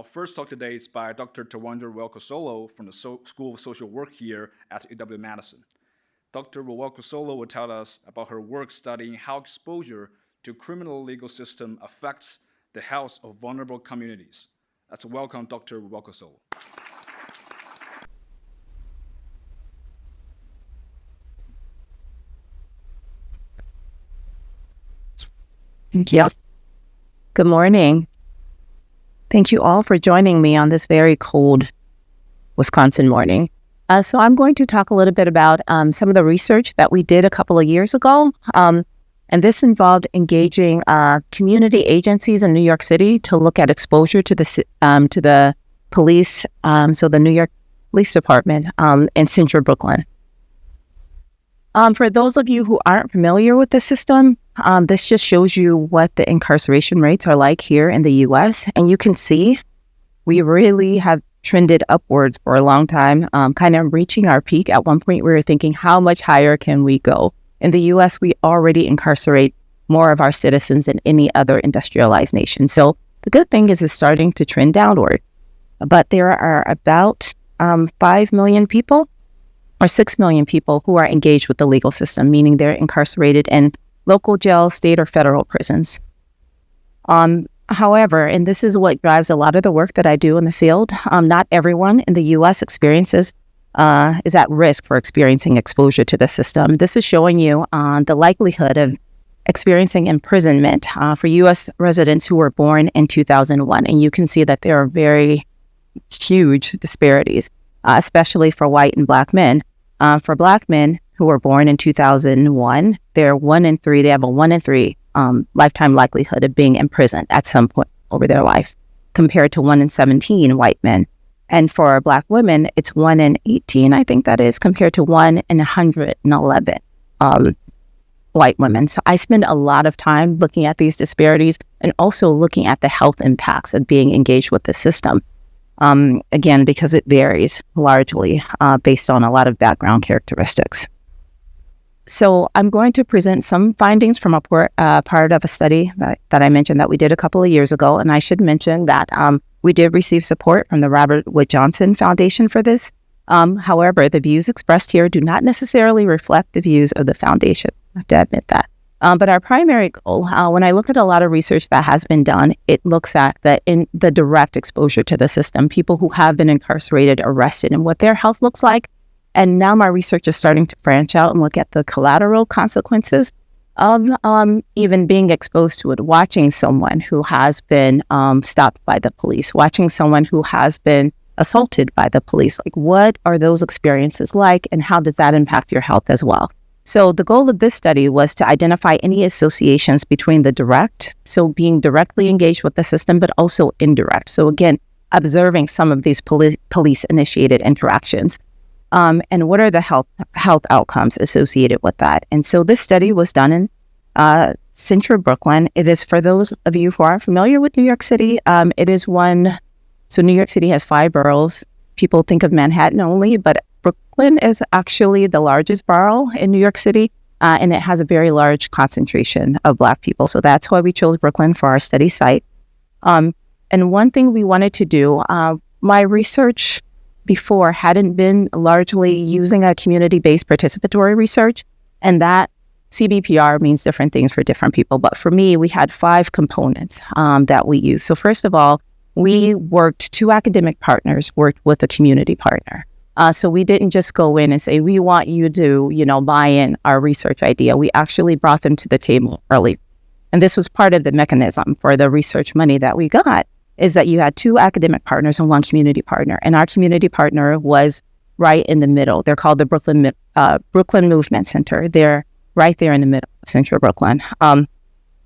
Our first talk today is by Dr. Tawanda Rowell-Cunsolo from the School of Social Work here at UW-Madison. Dr. Rowell-Cunsolo will tell us about her work studying how exposure to criminal legal system affects the health of vulnerable communities. Let's welcome Dr. Rowell-Cunsolo. Thank you. Good morning. Thank you all for joining me on this very cold Wisconsin morning. So I'm going to talk a little bit about some of the research that we did a couple of years ago. And this involved engaging community agencies in New York City to look at exposure to the police, so the New York Police Department in Central Brooklyn. For those of you who aren't familiar with the system, this just shows you what the incarceration rates are like here in the U.S. And you can see we really have trended upwards for a long time, kind of reaching our peak. At one point, we were thinking, how much higher can we go? In the U.S., we already incarcerate more of our citizens than any other industrialized nation. So the good thing is it's starting to trend downward. But there are about 5 million people or 6 million people who are engaged with the legal system, meaning they're incarcerated in local jails, state or federal prisons. However, and this is what drives a lot of the work that I do in the field, not everyone in the U.S. is at risk for experiencing exposure to the system. This is showing you the likelihood of experiencing imprisonment for U.S. residents who were born in 2001. And you can see that there are very huge disparities, especially for white and black men. For black men who were born in 2001, they have a 1 in 3 lifetime likelihood of being imprisoned at some point over their life, compared to 1 in 17 white men. And for black women, it's 1 in 18, I think that is, compared to 1 in 111 white women. So I spend a lot of time looking at these disparities and also looking at the health impacts of being engaged with the system. Again, because it varies largely based on a lot of background characteristics. So I'm going to present some findings from a part of a study that I mentioned that we did a couple of years ago. And I should mention that we did receive support from the Robert Wood Johnson Foundation for this. However, the views expressed here do not necessarily reflect the views of the foundation. I have to admit that. But our primary goal, when I look at a lot of research that has been done, it looks at the direct exposure to the system, people who have been incarcerated, arrested, and what their health looks like. And now my research is starting to branch out and look at the collateral consequences of even being exposed to it, watching someone who has been stopped by the police, watching someone who has been assaulted by the police. Like, what are those experiences like, and how does that impact your health as well? So the goal of this study was to identify any associations between the direct, so being directly engaged with the system, but also indirect. So again, observing some of these police-initiated interactions. And what are the health outcomes associated with that? And so this study was done in Central Brooklyn. It is, for those of you who are familiar with New York City, it is so New York City has 5 boroughs. People think of Manhattan only, but Brooklyn is actually the largest borough in New York City, and it has a very large concentration of Black people. So that's why we chose Brooklyn for our study site. And one thing we wanted to do, my research before hadn't been largely using a community-based participatory research, and that CBPR means different things for different people. But for me, we had 5 components that we used. So first of all, we worked, 2 academic partners worked with a community partner. So we didn't just go in and say, we want you to, buy in our research idea. We actually brought them to the table early. And this was part of the mechanism for the research money that we got, is that you had 2 academic partners and 1 community partner. And our community partner was right in the middle. They're called the Brooklyn Movement Center. They're right there in the middle of Central Brooklyn.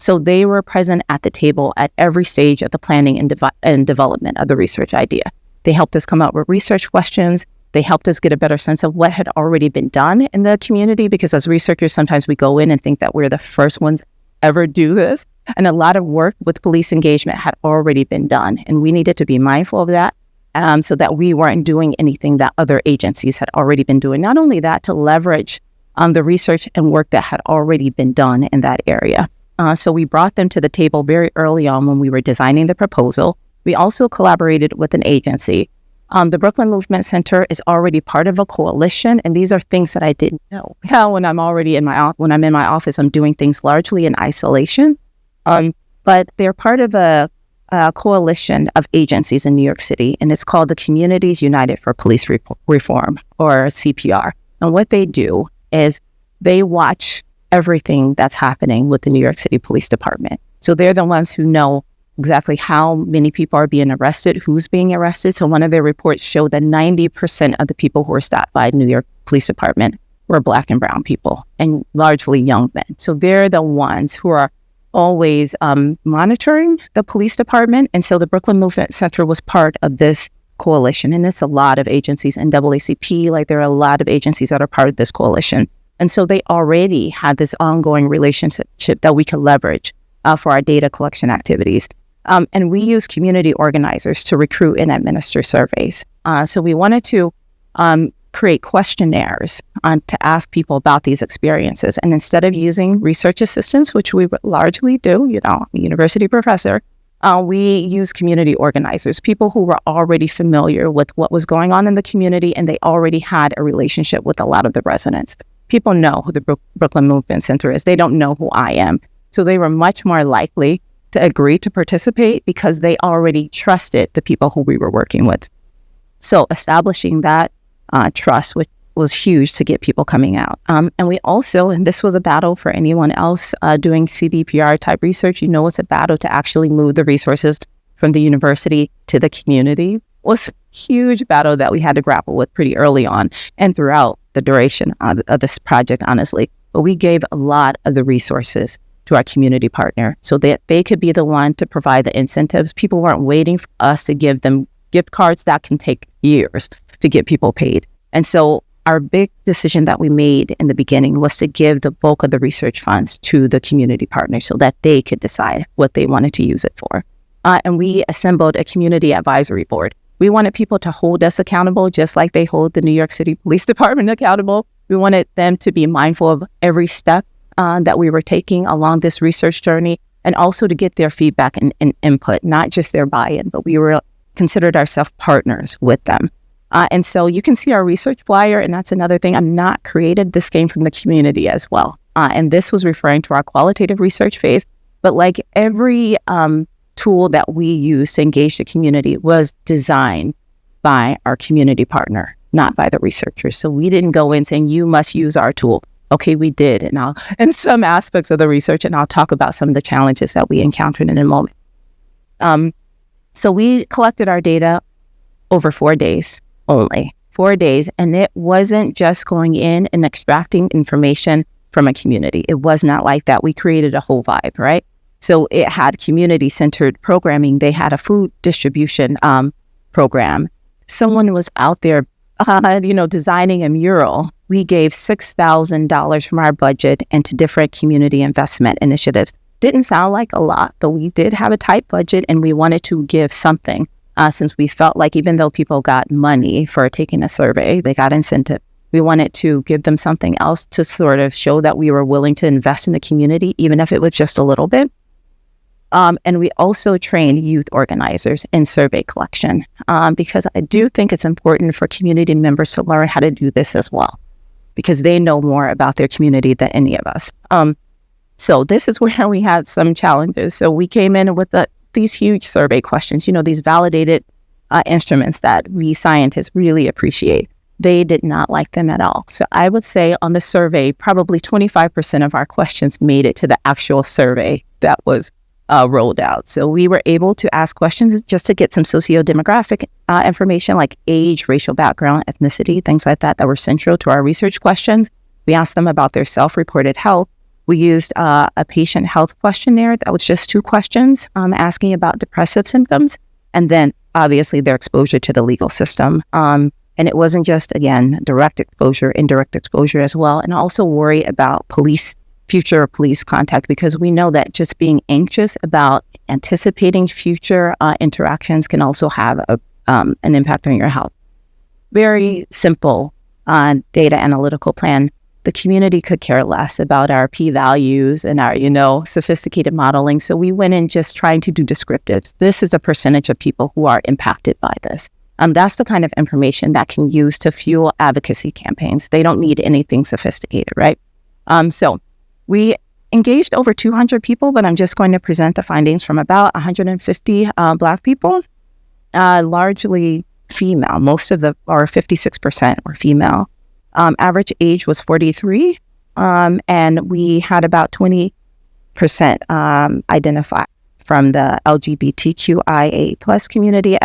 So they were present at the table at every stage of the planning and development of the research idea. They helped us come up with research questions. They helped us get a better sense of what had already been done in the community, because as researchers, sometimes we go in and think that we're the first ones ever do this. And a lot of work with police engagement had already been done. And we needed to be mindful of that so that we weren't doing anything that other agencies had already been doing. Not only that, to leverage the research and work that had already been done in that area. So we brought them to the table very early on when we were designing the proposal. We also collaborated with an agency. The Brooklyn Movement Center is already part of a coalition, and these are things that I didn't know. When I'm in my office, I'm doing things largely in isolation. But they're part of a coalition of agencies in New York City, and it's called the Communities United for Police Reform, or CPR. And what they do is they watch everything that's happening with the New York City Police Department. So they're the ones who know exactly how many people are being arrested, who's being arrested. So one of their reports showed that 90% of the people who were stopped by the New York Police Department were Black and brown people, and largely young men. So they're the ones who are always monitoring the police department. And so the Brooklyn Movement Center was part of this coalition. And it's a lot of agencies, NAACP, like there are a lot of agencies that are part of this coalition. And so they already had this ongoing relationship that we could leverage for our data collection activities. And we use community organizers to recruit and administer surveys. So we wanted to create questionnaires to ask people about these experiences. And instead of using research assistants, which we largely do, a university professor, we use community organizers, people who were already familiar with what was going on in the community, and they already had a relationship with a lot of the residents. People know who the Brooklyn Movement Center is. They don't know who I am. So they were much more likely to agree to participate because they already trusted the people who we were working with. So establishing that trust, which was huge to get people coming out. And we also, and this was a battle for anyone else doing CBPR type research, it's a battle to actually move the resources from the university to the community. It was a huge battle that we had to grapple with pretty early on and throughout the duration of this project, honestly. But we gave a lot of the resources to our community partner so that they could be the one to provide the incentives. People weren't waiting for us to give them gift cards that can take years to get people paid. And so our big decision that we made in the beginning was to give the bulk of the research funds to the community partners so that they could decide what they wanted to use it for. And we assembled a community advisory board. We wanted people to hold us accountable just like they hold the New York City Police Department accountable. We wanted them to be mindful of every step that we were taking along this research journey, and also to get their feedback and input, not just their buy-in, but we considered ourselves partners with them. And so you can see our research flyer, and that's another thing I'm not created. This came from the community as well. And this was referring to our qualitative research phase. But like every tool that we use to engage the community was designed by our community partner, not by the researchers. So we didn't go in saying, you must use our tool. Okay, we did. And some aspects of the research, and I'll talk about some of the challenges that we encountered in a moment. So we collected our data over 4 days only, 4 days. And it wasn't just going in and extracting information from a community. It was not like that. We created a whole vibe, right? So it had community-centered programming. They had a food distribution program. Someone was out there, designing a mural. We gave $6,000 from our budget into different community investment initiatives. Didn't sound like a lot, but we did have a tight budget, and we wanted to give something since we felt like even though people got money for taking a survey, they got incentive. We wanted to give them something else to sort of show that we were willing to invest in the community, even if it was just a little bit. And we also trained youth organizers in survey collection because I do think it's important for community members to learn how to do this as well, because they know more about their community than any of us. So this is where we had some challenges. So we came in with these huge survey questions, these validated instruments that we scientists really appreciate. They did not like them at all. So I would say on the survey, probably 25% of our questions made it to the actual survey that was rolled out. So we were able to ask questions just to get some socio-demographic information like age, racial background, ethnicity, things like that were central to our research questions. We asked them about their self-reported health. We used a patient health questionnaire that was just 2 questions asking about depressive symptoms, and then obviously their exposure to the legal system. And it wasn't just, again, direct exposure, indirect exposure as well, and also worry about future police contact, because we know that just being anxious about anticipating future interactions can also have an impact on your health. Very simple data analytical plan. the community could care less about our p-values and our, sophisticated modeling. So we went in just trying to do descriptives. This is the percentage of people who are impacted by this. That's the kind of information that can use to fuel advocacy campaigns. They don't need anything sophisticated, right? So we engaged over 200 people, but I'm just going to present the findings from about 150 Black people, largely female. Most of or 56% were female. Average age was 43, and we had about 20% identified from the LGBTQIA plus community.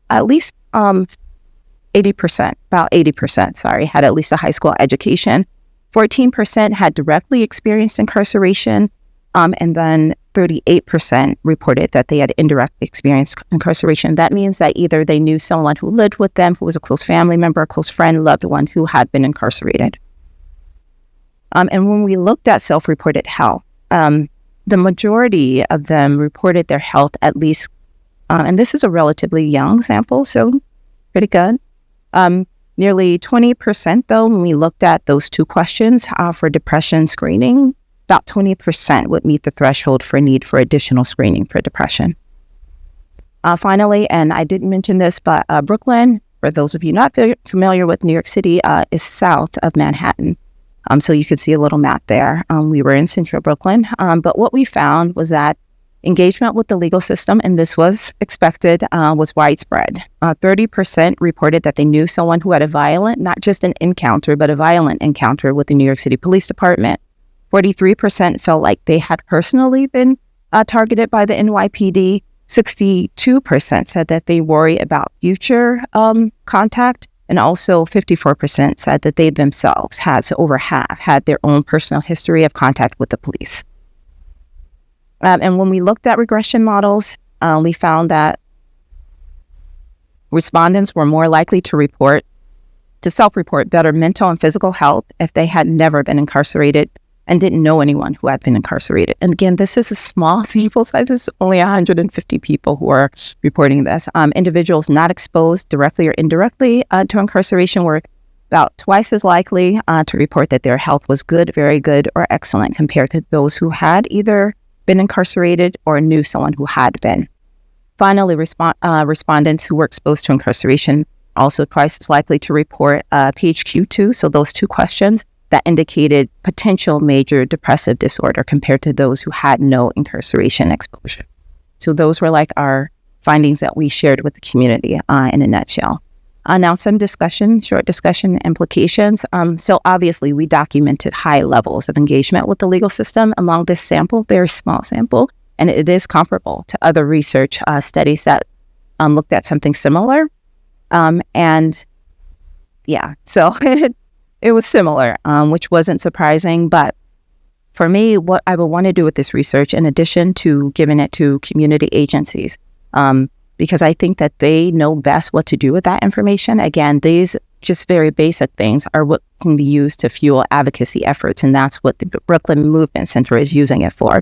At least 80%, about 80%, had at least a high school education. 14% had directly experienced incarceration, and then 38% reported that they had indirectly experienced incarceration. That means that either they knew someone who lived with them, who was a close family member, a close friend, loved one who had been incarcerated. And when we looked at self-reported health, the majority of them reported their health at least, and this is a relatively young sample, so pretty good. Nearly 20%, though, when we looked at those two questions for depression screening, about 20% would meet the threshold for need for additional screening for depression. Finally, and I didn't mention this, but Brooklyn, for those of you not familiar with New York City, is south of Manhattan. So you could see a little map there. We were in central Brooklyn, but what we found was that engagement with the legal system, and this was expected, was widespread. 30% reported that they knew someone who had a violent, not just an encounter, but a violent encounter with the New York City Police Department. 43% felt like they had personally been targeted by the NYPD. 62% said that they worry about future contact. And also 54% said that they themselves had, so over half, had their own personal history of contact with the police. And when we looked at regression models, we found that respondents were more likely to self-report better mental and physical health if they had never been incarcerated and didn't know anyone who had been incarcerated. And again, this is a small sample size. There's only 150 people who are reporting this. Individuals not exposed directly or indirectly to incarceration were about twice as likely to report that their health was good, very good, or excellent compared to those who had either been incarcerated or knew someone who had been. Finally, respondents who were exposed to incarceration also twice as likely to report PHQ-2, so those two questions that indicated potential major depressive disorder compared to those who had no incarceration exposure. So those were like our findings that we shared with the community in a nutshell. Now some short discussion implications. So obviously we documented high levels of engagement with the legal system among this sample, very small sample, and it is comparable to other research studies that looked at something similar. And yeah, so it was similar, which wasn't surprising. But for me, what I would want to do with this research, in addition to giving it to community agencies, because I think that they know best what to do with that information. Again, these just very basic things are what can be used to fuel advocacy efforts, and that's what the Brooklyn Movement Center is using it for.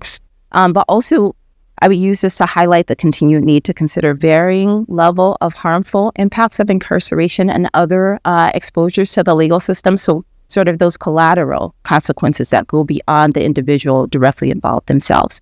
But also, I would use this to highlight the continued need to consider varying level of harmful impacts of incarceration and other exposures to the legal system. So sort of those collateral consequences that go beyond the individual directly involved themselves.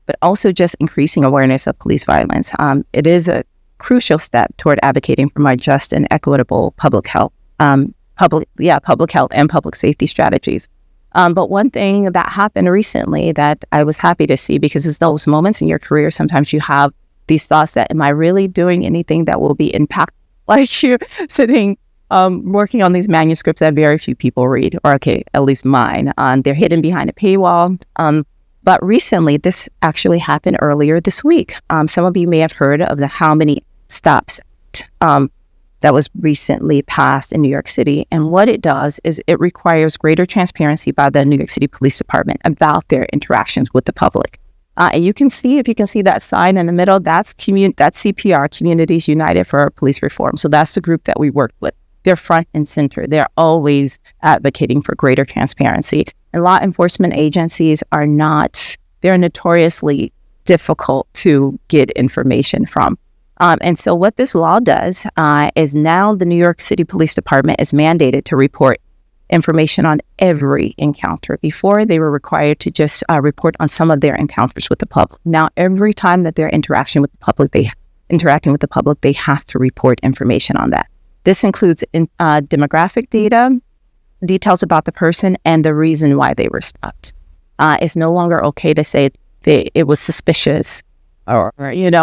But also just increasing awareness of police violence. It is a crucial step toward advocating for more just and equitable public health and public safety strategies. But one thing that happened recently that I was happy to see, because it's those moments in your career, sometimes you have these thoughts that, am I really doing anything that will be impactful? Like you're sitting, working on these manuscripts that very few people read, or okay, at least mine. They're hidden behind a paywall. But recently, this actually happened earlier this week. Some of you may have heard of the How Many Stops that was recently passed in New York City. And what it does is it requires greater transparency by the New York City Police Department about their interactions with the public. And you can see, if you can see that sign in the middle, that's CPR, Communities United for Police Reform. So that's the group that we worked with. They're front and center. They're always advocating for greater transparency. And law enforcement agencies they're notoriously difficult to get information from. And so what this law does is now the New York City Police Department is mandated to report information on every encounter. Before, they were required to just report on some of their encounters with the public. Now, every time that they're interacting with the public, they have to report information on that. This includes demographic data, details about the person, and the reason why they were stopped. It's no longer okay to say it was suspicious, or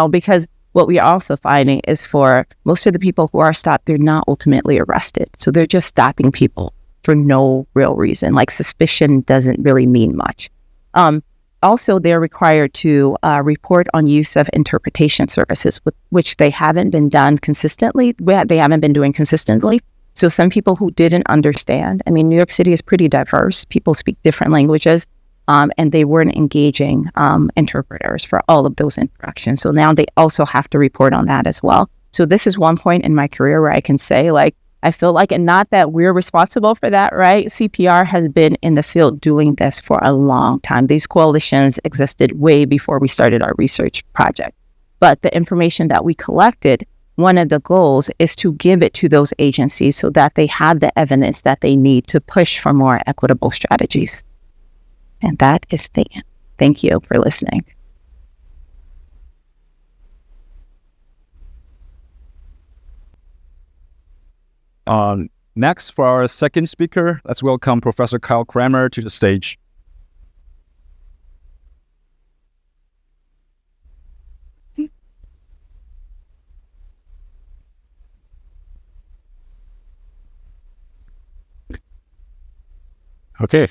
because what we are also finding is for most of the people who are stopped, they're not ultimately arrested. So they're just stopping people for no real reason. Like, suspicion doesn't really mean much. Also, they're required to report on use of interpretation services, which they haven't been doing consistently. So some people who didn't understand, New York City is pretty diverse. People speak different languages, and they weren't engaging interpreters for all of those interactions. So now they also have to report on that as well. So this is one point in my career where I can say, I feel like, and not that we're responsible for that, right? CPR has been in the field doing this for a long time. These coalitions existed way before we started our research project. But the information that we collected, one of the goals is to give it to those agencies so that they have the evidence that they need to push for more equitable strategies. And that is the end. Thank you for listening. Next, for our second speaker, let's welcome Professor Kyle Kramer to the stage. Okay,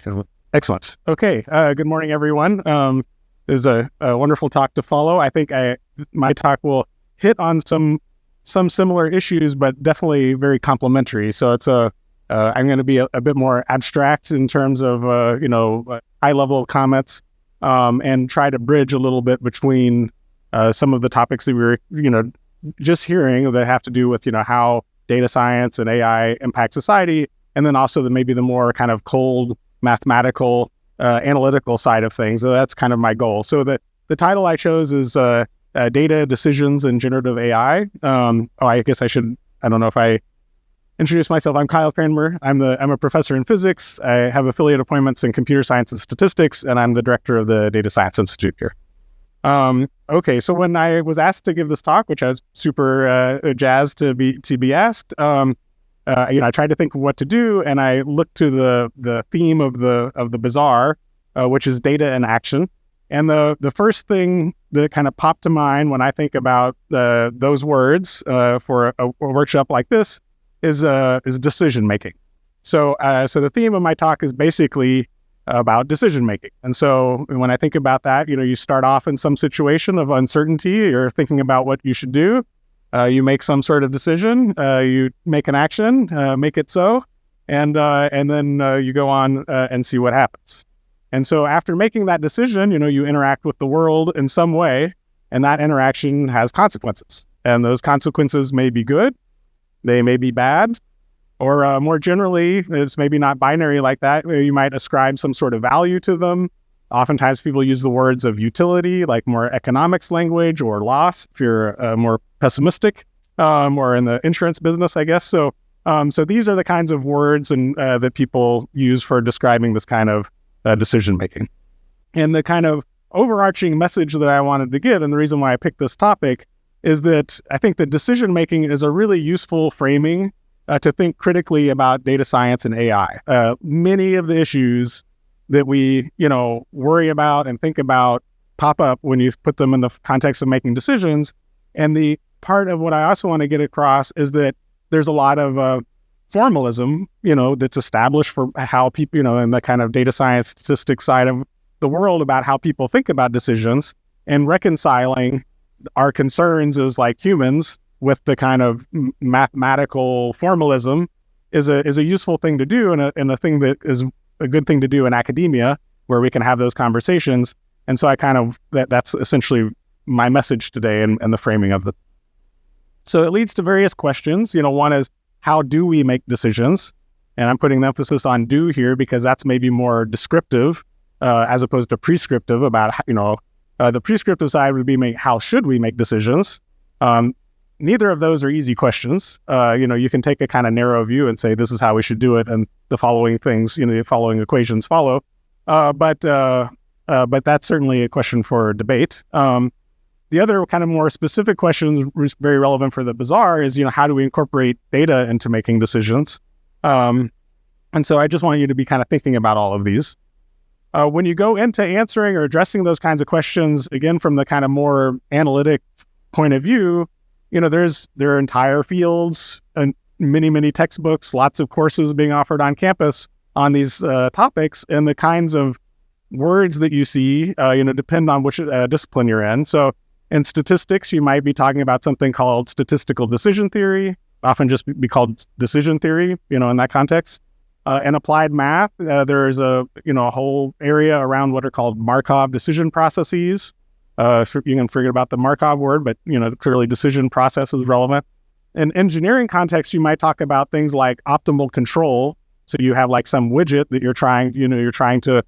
excellent. Okay, good morning, everyone. This is a wonderful talk to follow. I think my talk will hit on some similar issues, but definitely very complementary. So it's I'm going to be a bit more abstract in terms of high-level comments, and try to bridge a little bit between some of the topics that we were just hearing that have to do with how data science and AI impact society, and then also maybe the more kind of cold mathematical analytical side of things. So that's kind of my goal. So the title I chose is Data, Decisions, and Generative AI. I guess I don't know if I introduced myself. I'm Kyle Kramer. I'm a professor in physics. I have affiliate appointments in computer science and statistics, and I'm the director of the Data Science Institute here. Okay, so when I was asked to give this talk, which I was super jazzed to be asked, I tried to think of what to do, and I looked to the theme of the bazaar, which is data and action. And the first thing that kind of popped to mind when I think about those words for a workshop like this is decision making. So the theme of my talk is basically about decision making. And so when I think about that, you start off in some situation of uncertainty. You're thinking about what you should do. You make some sort of decision. You make an action. Make it so, and then you go on and see what happens. And so after making that decision, you interact with the world in some way, and that interaction has consequences. And those consequences may be good, they may be bad, or more generally, it's maybe not binary like that. You might ascribe some sort of value to them. Oftentimes people use the words of utility, like more economics language, or loss, if you're more pessimistic, or in the insurance business, I guess. So these are the kinds of words and that people use for describing this kind of decision-making. And the kind of overarching message that I wanted to get, and the reason why I picked this topic, is that I think that decision-making is a really useful framing to think critically about data science and AI. Many of the issues that we, worry about and think about pop up when you put them in the context of making decisions. And the part of what I also want to get across is that there's a lot of formalism, that's established for how people, in the kind of data science statistics side of the world about how people think about decisions, and reconciling our concerns as like humans with the kind of mathematical formalism is a useful thing to do, and a thing that is a good thing to do in academia, where we can have those conversations. And so that's essentially my message today and the framing of it. So it leads to various questions. One is, how do we make decisions? And I'm putting the emphasis on do here because that's maybe more descriptive as opposed to prescriptive about, the prescriptive side would be how should we make decisions? neither of those are easy questions. You can take a kind of narrow view and say, this is how we should do it, and the following things, the following equations follow. But that's certainly a question for debate. The other kind of more specific question, very relevant for the bazaar, is, how do we incorporate data into making decisions? And so I just want you to be kind of thinking about all of these. When you go into answering or addressing those kinds of questions, again, from the kind of more analytic point of view, there are entire fields and many textbooks, lots of courses being offered on campus on these topics, and the kinds of words that you see, depend on which discipline you're in. So in statistics, you might be talking about something called statistical decision theory, often just be called decision theory, in that context. In applied math, there's a whole area around what are called Markov decision processes. You can forget about the Markov word, but clearly decision process is relevant. In engineering context, you might talk about things like optimal control. So you have like some widget that you're trying to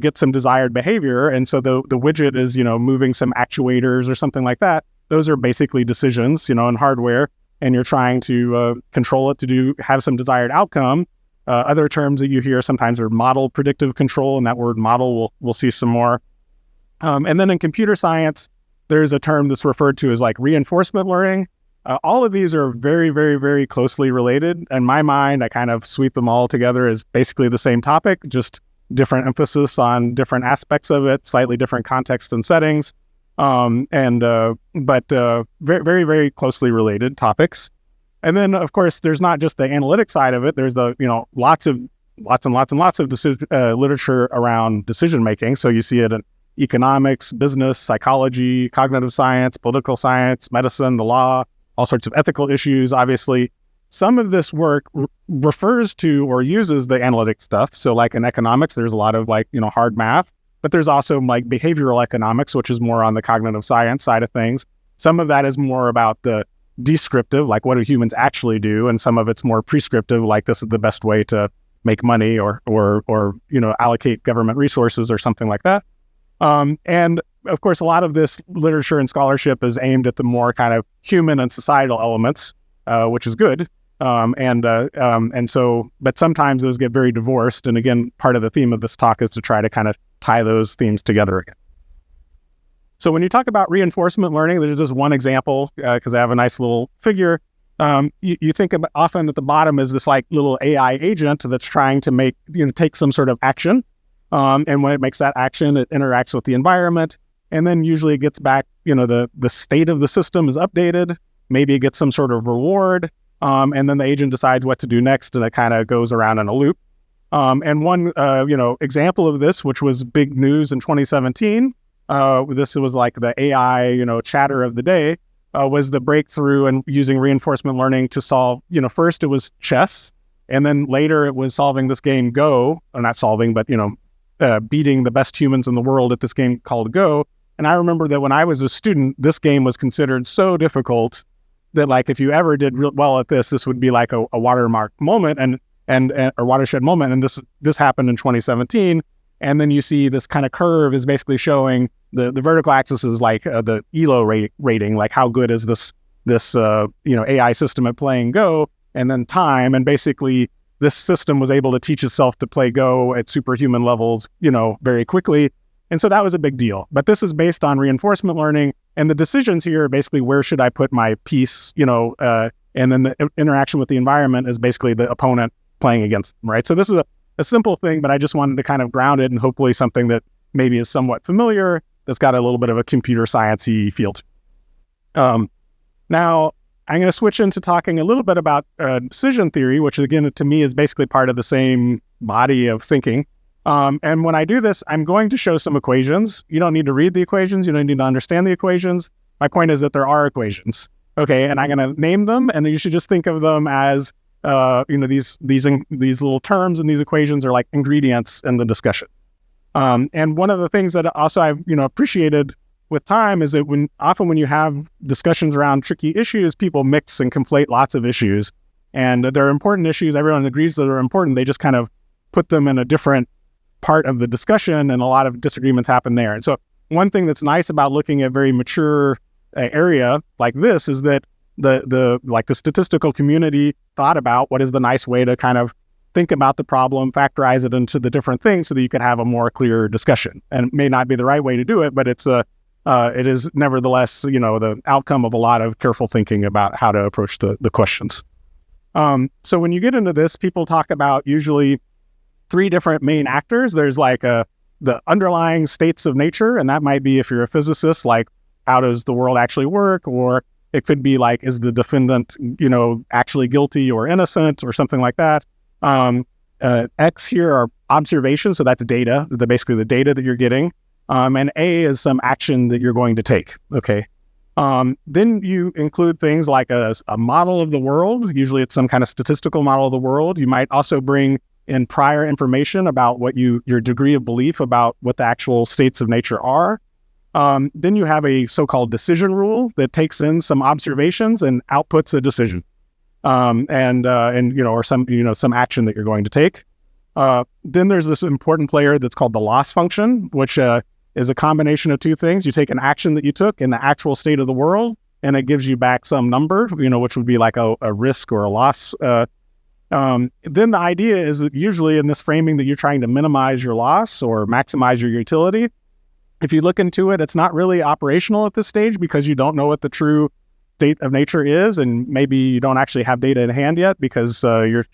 get some desired behavior, and so the widget is moving some actuators or something like that. Those are basically decisions, in hardware, and you're trying to control it to have some desired outcome. Other terms that you hear sometimes are model predictive control, and that word model we'll see some more. And then in computer science, there's a term that's referred to as like reinforcement learning. All of these are very, very, very closely related. In my mind, I kind of sweep them all together as basically the same topic, just different emphasis on different aspects of it, slightly different contexts and settings, but very, very, very closely related topics. And then, of course, there's not just the analytic side of it. There's the lots and lots of literature around decision making. So you see it in economics, business, psychology, cognitive science, political science, medicine, the law, all sorts of ethical issues, obviously. Some of this work refers to or uses the analytic stuff. So like in economics, there's a lot of hard math, but there's also like behavioral economics, which is more on the cognitive science side of things. Some of that is more about the descriptive, like what do humans actually do? And some of it's more prescriptive, like this is the best way to make money or allocate government resources or something like that. And of course, a lot of this literature and scholarship is aimed at the more kind of human and societal elements, which is good. But sometimes those get very divorced. And again, part of the theme of this talk is to try to kind of tie those themes together again. So when you talk about reinforcement learning, there's just one example, because I have a nice little figure. You think about often at the bottom is this like little AI agent that's trying to take some sort of action. And when it makes that action, it interacts with the environment. And then usually it gets back, the state of the system is updated. Maybe it gets some sort of reward. And then the agent decides what to do next, and it kind of goes around in a loop. And one, example of this, which was big news in 2017, this was like the AI, chatter of the day, was the breakthrough in using reinforcement learning to solve, first it was chess, and then later it was solving this game Go, or not solving, but, beating the best humans in the world at this game called Go. And I remember that when I was a student, this game was considered so difficult that like if you ever did real well at this would be like a watermark moment and or watershed moment. And this happened in 2017. And then you see this kind of curve is basically showing the vertical axis is like the ELO rating, like how good is this AI system at playing Go, and then time. And basically this system was able to teach itself to play Go at superhuman levels, very quickly. And so that was a big deal. But this is based on reinforcement learning. And the decisions here are basically where should I put my piece, and then the interaction with the environment is basically the opponent playing against them, right? So this is a simple thing, but I just wanted to kind of ground it and hopefully something that maybe is somewhat familiar, that's got a little bit of a computer science-y feel to it. Now, I'm going to switch into talking a little bit about decision theory, which again, to me, is basically part of the same body of thinking. And when I do this, I'm going to show some equations. You don't need to read the equations. You don't need to understand the equations. My point is that there are equations. Okay, and I'm going to name them, and you should just think of them as, these little terms and these equations are like ingredients in the discussion. And one of the things that also I've, appreciated with time is that often when you have discussions around tricky issues, people mix and conflate lots of issues, and they're important issues. Everyone agrees that they're important. They just kind of put them in a different part of the discussion, and a lot of disagreements happen there. And so one thing that's nice about looking at very mature area like this is that the statistical community thought about what is the nice way to kind of think about the problem, factorize it into the different things so that you can have a more clear discussion. And it may not be the right way to do it, but it is nevertheless, the outcome of a lot of careful thinking about how to approach the questions. So when you get into this, people talk about usually 3 different main actors. There's like the underlying states of nature, and that might be, if you're a physicist, like how does the world actually work, or it could be like, is the defendant, actually guilty or innocent or something like that. X here are observations, so that's data, basically the data that you're getting. And A is some action that you're going to take, okay? Then you include things like a model of the world. Usually it's some kind of statistical model of the world. You might also bring in prior information about what your degree of belief about what the actual states of nature are. Then you have a so-called decision rule that takes in some observations and outputs a decision, or some action that you're going to take. Then there's this important player that's called the loss function, which is a combination of 2 things. You take an action that you took in the actual state of the world, and it gives you back some number, which would be like a risk or a loss. Then the idea is that usually in this framing that you're trying to minimize your loss or maximize your utility. If you look into it, it's not really operational at this stage because you don't know what the true state of nature is, and maybe you don't actually have data in hand yet because you're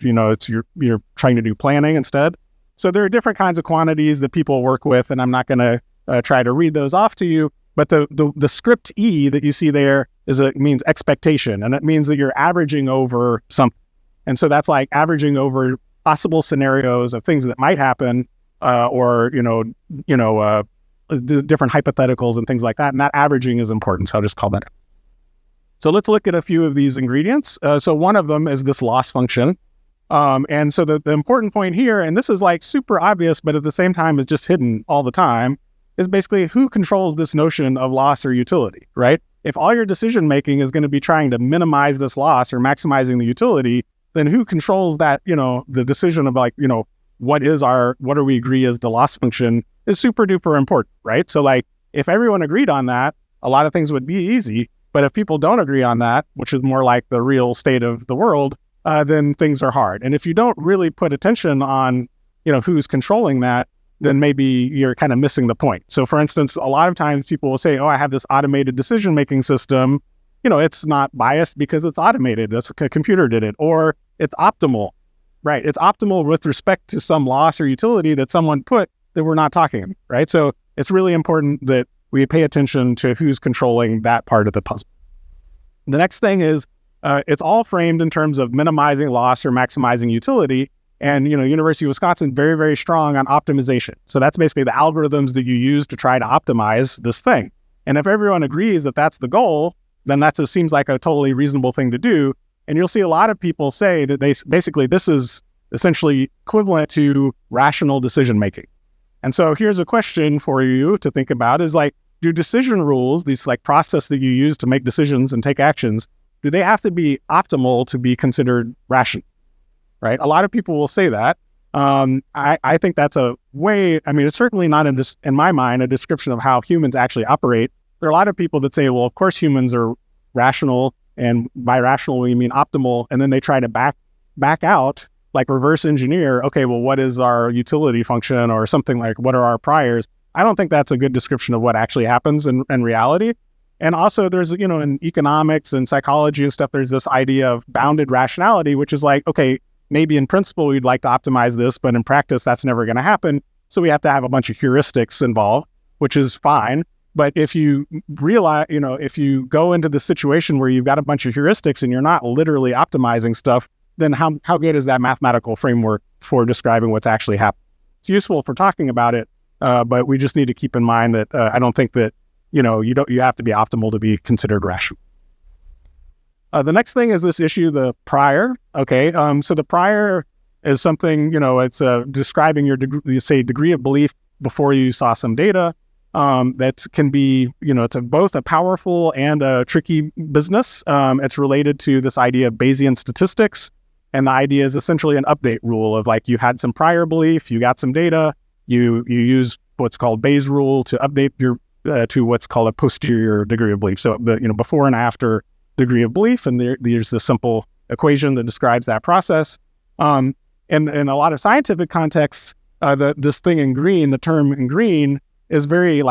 trying to do planning instead. So there are different kinds of quantities that people work with, and I'm not going to try to read those off to you. But the script E that you see there means expectation, and it means that you're averaging over something. And so that's like averaging over possible scenarios of things that might happen, or different hypotheticals and things like that. And that averaging is important. So I'll just call that out. So let's look at a few of these ingredients. So one of them is this loss function. And so the important point here, and this is like super obvious, but at the same time is just hidden all the time, is basically who controls this notion of loss or utility, right? If all your decision making is going to be trying to minimize this loss or maximizing the utility, then who controls that, the decision of like, what do we agree is the loss function is super duper important, right? So like, if everyone agreed on that, a lot of things would be easy. But if people don't agree on that, which is more like the real state of the world, then things are hard. And if you don't really put attention on, who's controlling that, then maybe you're kind of missing the point. So for instance, a lot of times people will say, I have this automated decision-making system. It's not biased because it's automated. That's a computer did it. Or it's optimal, right? It's optimal with respect to some loss or utility that someone put that we're not talking about, right? So it's really important that we pay attention to who's controlling that part of the puzzle. The next thing is it's all framed in terms of minimizing loss or maximizing utility. And, University of Wisconsin, very, very strong on optimization. So that's basically the algorithms that you use to try to optimize this thing. And if everyone agrees that that's the goal, then seems like a totally reasonable thing to do. And you'll see a lot of people say that this is essentially equivalent to rational decision-making. And so here's a question for you to think about is like, do decision rules, these like process that you use to make decisions and take actions, do they have to be optimal to be considered rational, right? A lot of people will say that. I think that's it's certainly not in my mind, a description of how humans actually operate. There are a lot of people that say, well, of course humans are rational, and by rational we mean optimal, and then they try to back out, like reverse engineer, okay, well, what is our utility function or something like, what are our priors? I don't think that's a good description of what actually happens in reality. And also there's, in economics and psychology and stuff, there's this idea of bounded rationality, which is like, okay, maybe in principle we'd like to optimize this, but in practice that's never going to happen. So we have to have a bunch of heuristics involved, which is fine. But if you realize, if you go into the situation where you've got a bunch of heuristics and you're not literally optimizing stuff, then how good is that mathematical framework for describing what's actually happening? It's useful for talking about it, but we just need to keep in mind that I don't think that, you have to be optimal to be considered rational. The next thing is this issue, the prior. Okay, so the prior is something, it's describing your degree of belief before you saw some data. That can be, it's both a powerful and a tricky business. It's related to this idea of Bayesian statistics. And the idea is essentially an update rule of like, you had some prior belief, you got some data, you use what's called Bayes rule to update your to what's called a posterior degree of belief. So before and after degree of belief, and there's this simple equation that describes that process. And in a lot of scientific contexts, this thing in green, the term in green, is very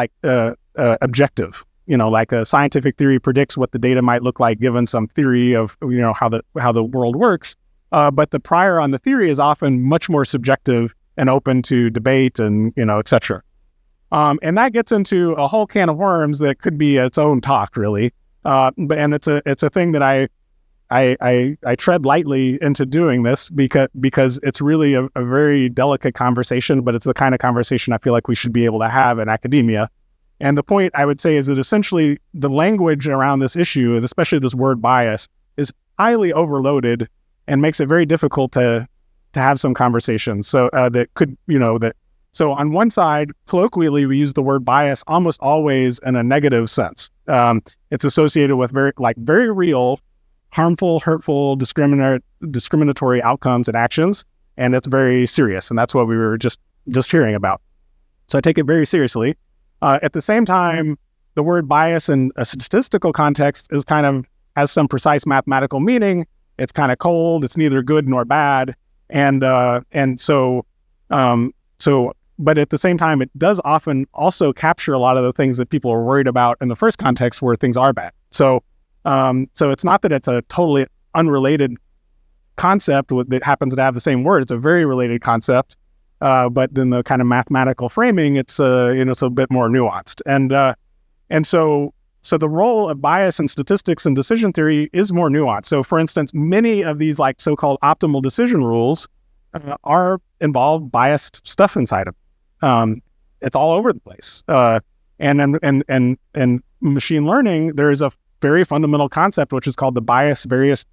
objective. Like a scientific theory predicts what the data might look like given some theory of how the world works. But the prior on the theory is often much more subjective and open to debate and et cetera. And that gets into a whole can of worms that could be its own talk, really. But it's a thing that I tread lightly into doing this because it's really a very delicate conversation, but it's the kind of conversation I feel like we should be able to have in academia. And the point I would say is that essentially the language around this issue, and especially this word bias, is highly overloaded and makes it very difficult to have some conversations. So So on one side, colloquially, we use the word bias almost always in a negative sense. It's associated with very real, harmful, hurtful, discriminatory outcomes and actions, and it's very serious. And that's what we were just hearing about. So I take it very seriously. At the same time, the word bias in a statistical context has some precise mathematical meaning. It's kind of cold. It's neither good nor bad, but at the same time, it does often also capture a lot of the things that people are worried about in the first context where things are bad. So it's not that it's a totally unrelated concept that happens to have the same word. It's a very related concept. But then the kind of mathematical framing, it's a bit more nuanced. And so the role of bias in statistics and decision theory is more nuanced. So for instance, many of these so-called optimal decision rules involve biased stuff inside them. It's all over the place. And in machine learning, there is a very fundamental concept, which is called the bias variance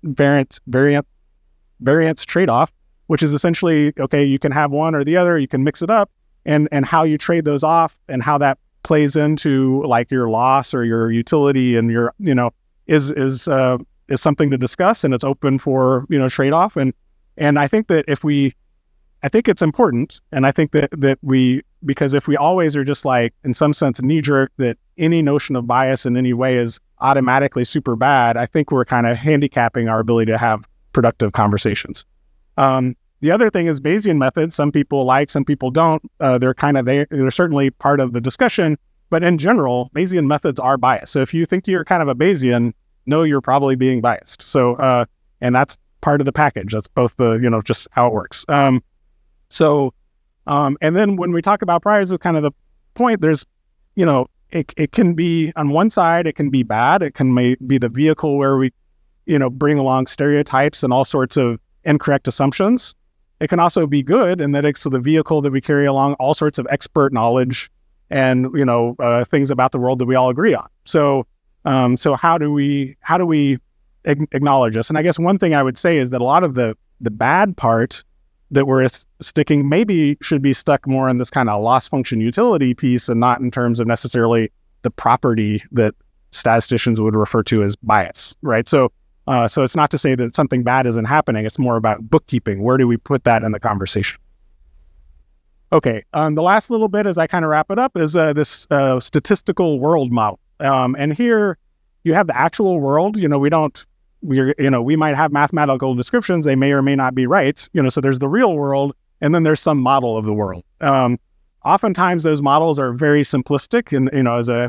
trade-off, which is essentially, okay, you can have one or the other, you can mix it up, and how you trade those off and how that plays into your loss or your utility and your, is something to discuss, and it's open for, trade-off. And I think that I think it's important. And I think because if we always are just in some sense knee-jerk that any notion of bias in any way is automatically super bad, I think we're kind of handicapping our ability to have productive conversations. The other thing is Bayesian methods. Some people like, some people don't. They're certainly part of the discussion, but in general, Bayesian methods are biased. So if you think you're kind of a Bayesian, no, you're probably being biased. So, and that's part of the package. That's both just how it works. And then when we talk about priors, it's kind of the point. There's, it can be on one side, it can be bad. It can be the vehicle where we, bring along stereotypes and all sorts of incorrect assumptions. It can also be good in that it's the vehicle that we carry along all sorts of expert knowledge and, things about the world that we all agree on. So how do we acknowledge this? And I guess one thing I would say is that a lot of the bad part that we're sticking maybe should be stuck more in this kind of loss function utility piece and not in terms of necessarily the property that statisticians would refer to as bias, right? So it's not to say that something bad isn't happening. It's more about bookkeeping. Where do we put that in the conversation? Okay, the last little bit as I kind of wrap it up is this statistical world model. And here you have the actual world. We might have mathematical descriptions. They may or may not be right. So there's the real world, and then there's some model of the world. Oftentimes those models are very simplistic. And,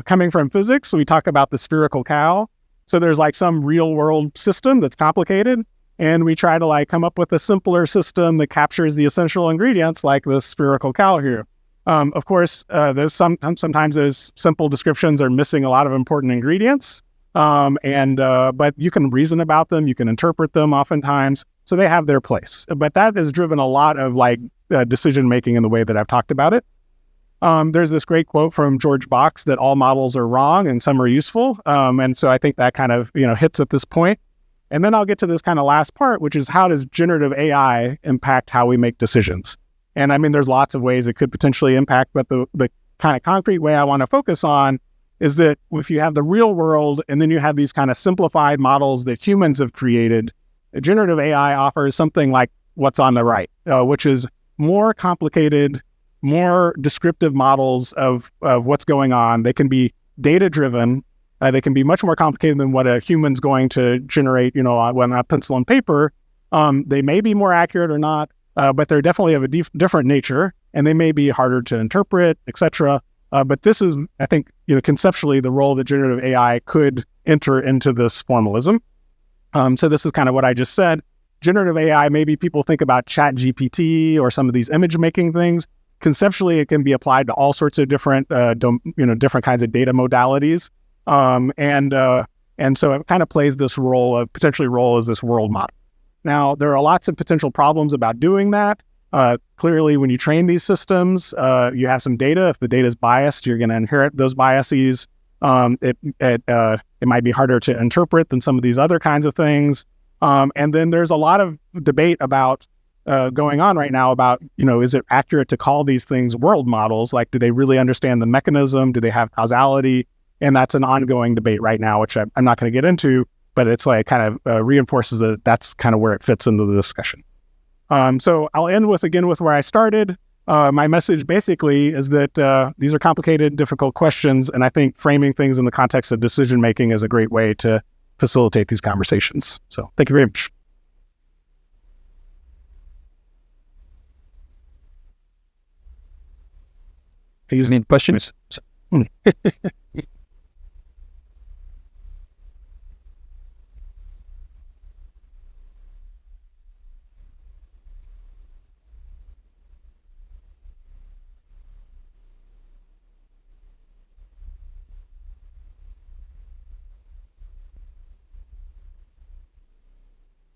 coming from physics, we talk about the spherical cow. So there's some real world system that's complicated, and we try to come up with a simpler system that captures the essential ingredients like the spherical cow here. Of course, there's sometimes those simple descriptions are missing a lot of important ingredients, but you can reason about them, you can interpret them oftentimes, so they have their place. But that has driven a lot of decision making in the way that I've talked about it. There's this great quote from George Box that all models are wrong and some are useful. And so I think that kind of, hits at this point. And then I'll get to this kind of last part, which is how does generative AI impact how we make decisions? And I mean, there's lots of ways it could potentially impact, but the kind of concrete way I want to focus on is that if you have the real world and then you have these kind of simplified models that humans have created, generative AI offers something like what's on the right, which is more complicated, more descriptive models of what's going on. They can be data-driven. They can be much more complicated than what a human's going to generate, on a pencil and paper. They may be more accurate or not, but they're definitely of a different nature, and they may be harder to interpret, etc. But this is, I think, conceptually the role that generative AI could enter into this formalism. So this is kind of what I just said. Generative AI, maybe people think about ChatGPT or some of these image making things. Conceptually, it can be applied to all sorts of different, different kinds of data modalities. And so it kind of plays this potentially role as this world model. Now, there are lots of potential problems about doing that. Clearly, when you train these systems, you have some data. If the data is biased, you're going to inherit those biases. It might be harder to interpret than some of these other kinds of things. And then there's a lot of debate about going on right now about, is it accurate to call these things world models? Like, do they really understand the mechanism? Do they have causality? And that's an ongoing debate right now, which I'm not going to get into, but it's like kind of reinforces that that's kind of where it fits into the discussion. So I'll end with where I started. My message basically is that these are complicated, difficult questions, and I think framing things in the context of decision-making is a great way to facilitate these conversations. So thank you very much. Any questions?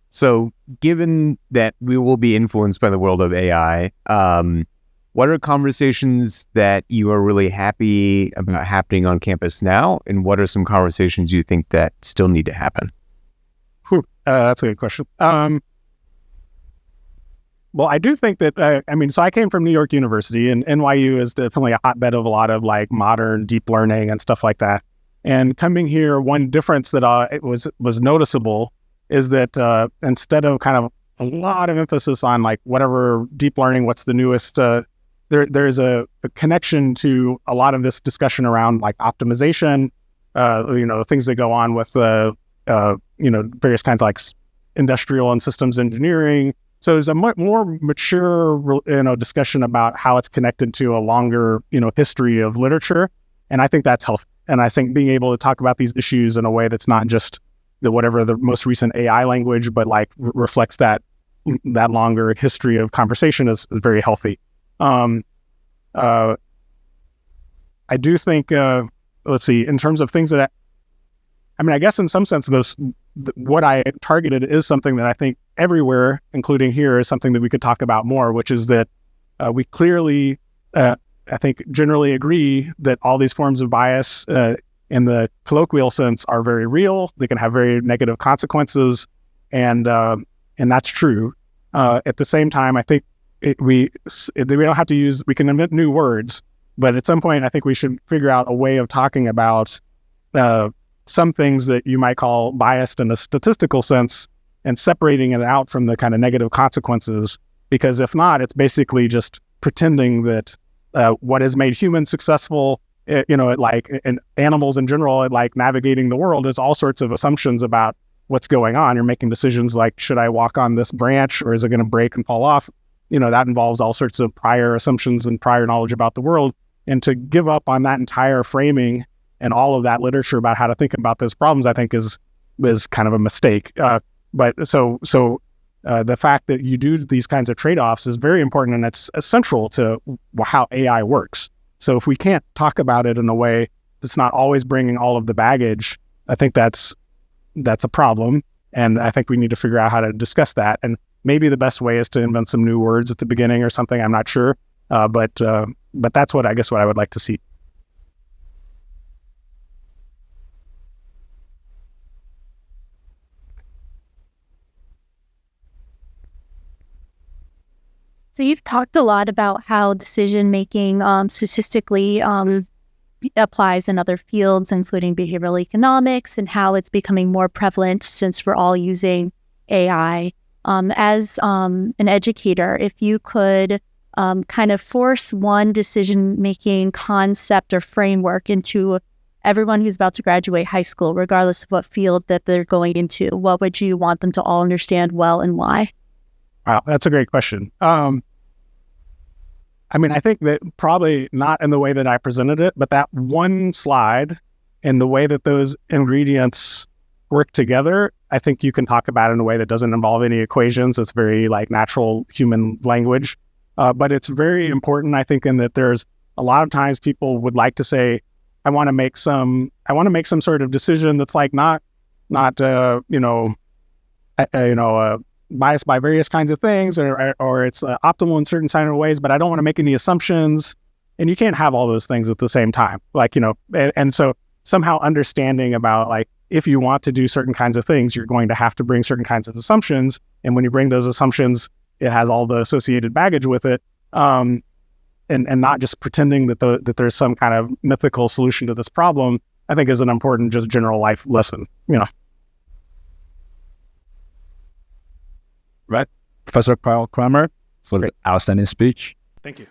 So given that we will be influenced by the world of AI, what are conversations that you are really happy about happening on campus now? And what are some conversations you think that still need to happen? That's a good question. Well, I do think that, so I came from New York University, and NYU is definitely a hotbed of a lot of like modern deep learning and stuff like that. And coming here, one difference that it was noticeable is that instead of kind of a lot of emphasis on like whatever deep learning, what's the newest, there's a connection to a lot of this discussion around like optimization, things that go on with, various kinds of like industrial and systems engineering. So there's a much more mature, discussion about how it's connected to a longer, history of literature. And I think that's healthy. And I think being able to talk about these issues in a way that's not just whatever the most recent AI language, but like reflects that longer history of conversation is very healthy. I do think, let's see, in terms of things that, I guess in some sense, what I targeted is something that I think everywhere, including here, is something that we could talk about more, which is that we clearly, I think, generally agree that all these forms of bias in the colloquial sense are very real. They can have very negative consequences, and that's true. At the same time, I think we don't have to we can invent new words, but at some point, I think we should figure out a way of talking about some things that you might call biased in a statistical sense and separating it out from the kind of negative consequences. Because if not, it's basically just pretending that what has made humans successful, and animals in general, like navigating the world, is all sorts of assumptions about what's going on. You're making decisions like, should I walk on this branch or is it going to break and fall off? That involves all sorts of prior assumptions and prior knowledge about the world. And to give up on that entire framing and all of that literature about how to think about those problems, I think is kind of a mistake. But the fact that you do these kinds of trade-offs is very important, and it's essential to how AI works. So if we can't talk about it in a way that's not always bringing all of the baggage, I think that's a problem. And I think we need to figure out how to discuss that. And maybe the best way is to invent some new words at the beginning or something. I'm not sure. But that's what I would like to see. So you've talked a lot about how decision-making statistically applies in other fields, including behavioral economics, and how it's becoming more prevalent since we're all using AI. As an educator, if you could kind of force one decision-making concept or framework into everyone who's about to graduate high school, regardless of what field that they're going into, what would you want them to all understand well and why? Wow, that's a great question. I think that probably not in the way that I presented it, but that one slide and the way that those ingredients work together, I think you can talk about it in a way that doesn't involve any equations. It's very like natural human language. But it's very important, I think, in that there's a lot of times people would like to say, I want to make some sort of decision that's like not biased by various kinds of things, or it's optimal in certain kind of ways, but I don't want to make any assumptions. And you can't have all those things at the same time. And so somehow understanding about like, if you want to do certain kinds of things, you're going to have to bring certain kinds of assumptions. And when you bring those assumptions, it has all the associated baggage with it. And not just pretending that there's some kind of mythical solution to this problem, I think is an important just general life lesson, Right. Professor Kyle Kramer for the outstanding speech. Thank you.